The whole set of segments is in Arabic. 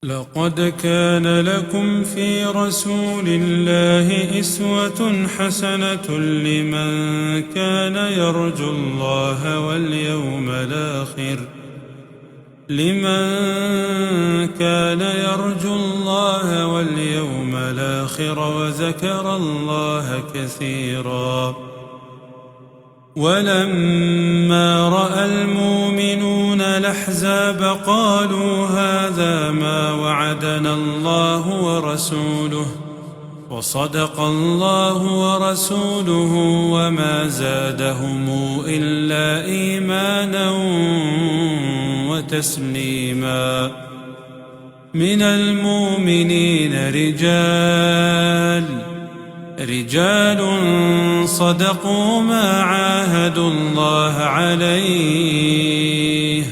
لقد كان لكم في رسول الله أسوة حسنة لمن كان يرجو الله واليوم الآخر وذكر الله كثيرا. ولما رأى المؤمنون الأحزاب قالوا هذا ما وعدنا الله ورسوله وصدق الله ورسوله وما زادهم إلا إيمانا وتسليما. من المؤمنين رجال صدقوا ما عاهدوا الله عليه،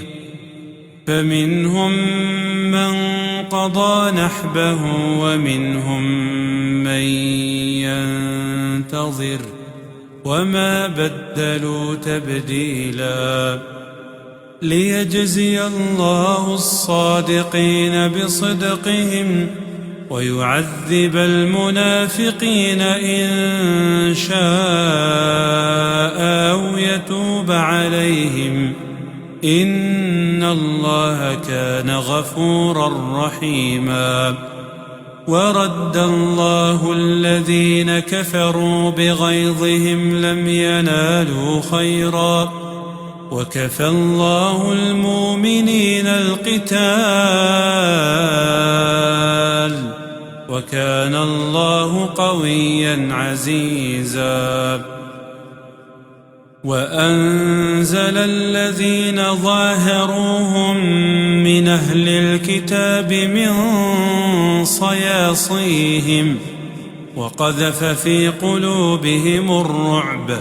فمنهم من قضى نحبه ومنهم من ينتظر وما بدلوا تبديلا. ليجزي الله الصادقين بصدقهم ويعذب المنافقين إن شاء أو يتوب عليهم، إن الله كان غفورا رحيما. ورد الله الذين كفروا بغيظهم لم ينالوا خيرا وكفى الله المؤمنين القتال وكان الله قويا عزيزا. وأنزل الذين ظاهروهم من أهل الكتاب من صياصيهم وقذف في قلوبهم الرعب،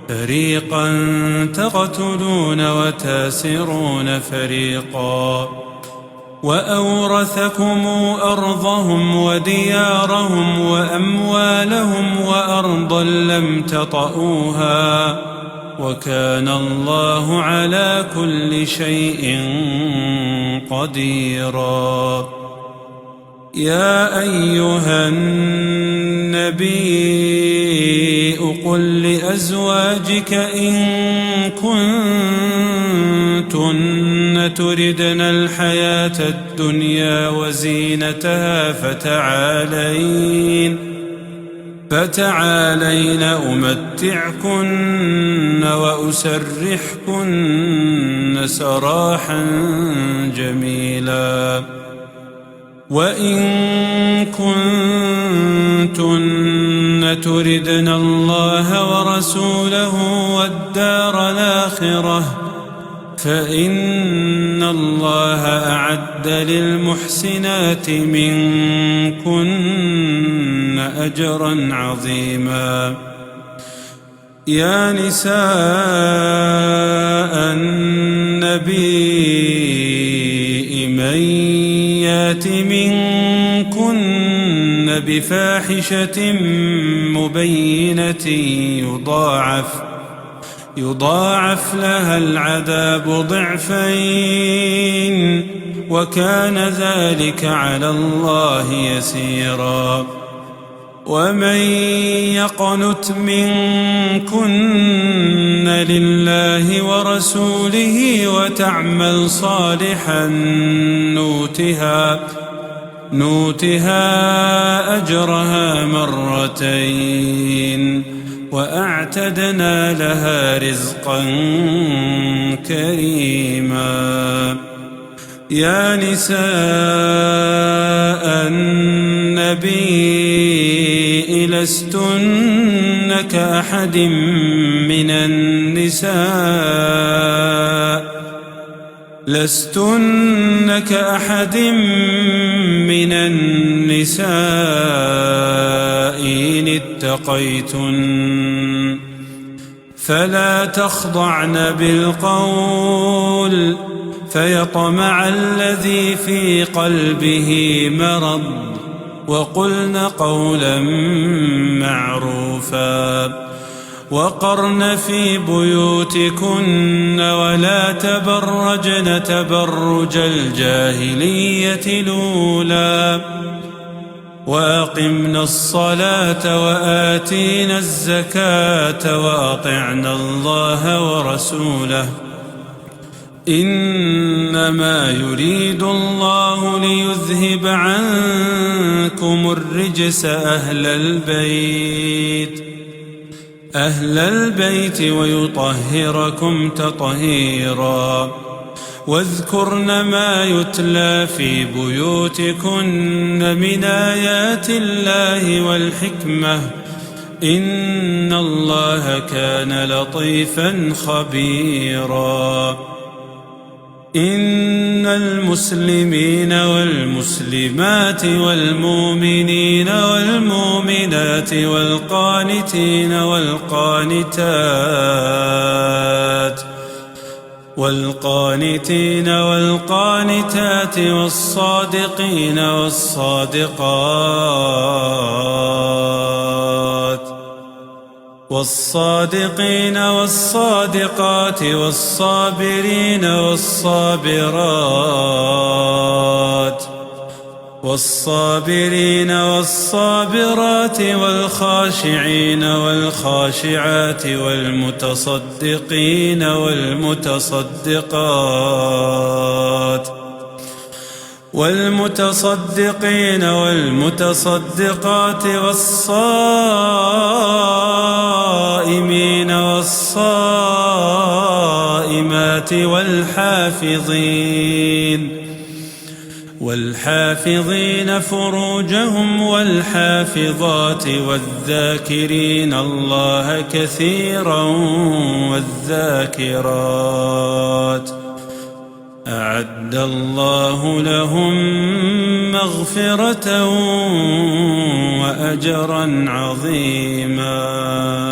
فريقا تقتلون وتاسرون فريقا. وأورثكم أرضهم وديارهم وأموالهم وأرضا لم تطئوها وكان الله على كل شيء قديرا. يا أيها النبي قل لأزواجك إن كنتن تردن الحياة الدنيا وزينتها فتعالين أمتعكن وأسرحكن سراحا جميلا. وإن كنتن تردن الله ورسوله والدار الآخرة فإن الله أعد للمحسنات منكن أجرا عظيما. يا نساء النبي من يات منكن بفاحشة مبينة يضاعف لها العذاب ضعفين وكان ذلك على الله يسيرا. ومن يقنت منكن لله ورسوله وتعمل صالحا نوتها أجرها مرتين وأعتدنا لها رزقا كريما. يا نساء النبي لستن كأحد من النساء إن اتقيتن فلا تخضعن بالقول فيطمع الذي في قلبه مرض وقلن قولا معروفا وقرن في بيوتكن ولا تبرجن تبرج الجاهلية الأولى وأقمنا الصلاة وآتينا الزكاة وأطعنا الله ورسوله إنما يريد الله ليذهب عنكم الرجس أهل البيت ويطهركم تطهيرا واذكرن ما يتلى في بيوتكن من آيات الله والحكمة إن الله كان لطيفا خبيرا إن المسلمين والمسلمات والمؤمنين والمؤمنات والقانتين والقانتات والصادقين والصادقات والصابرين والصابرات والخاشعين والخاشعات والمتصدقين والمتصدقات والصائمين والصائمات والحافظين فروجهم والحافظات والذاكرين الله كثيرا والذاكرات أعد الله لهم مغفرة وأجرا عظيما.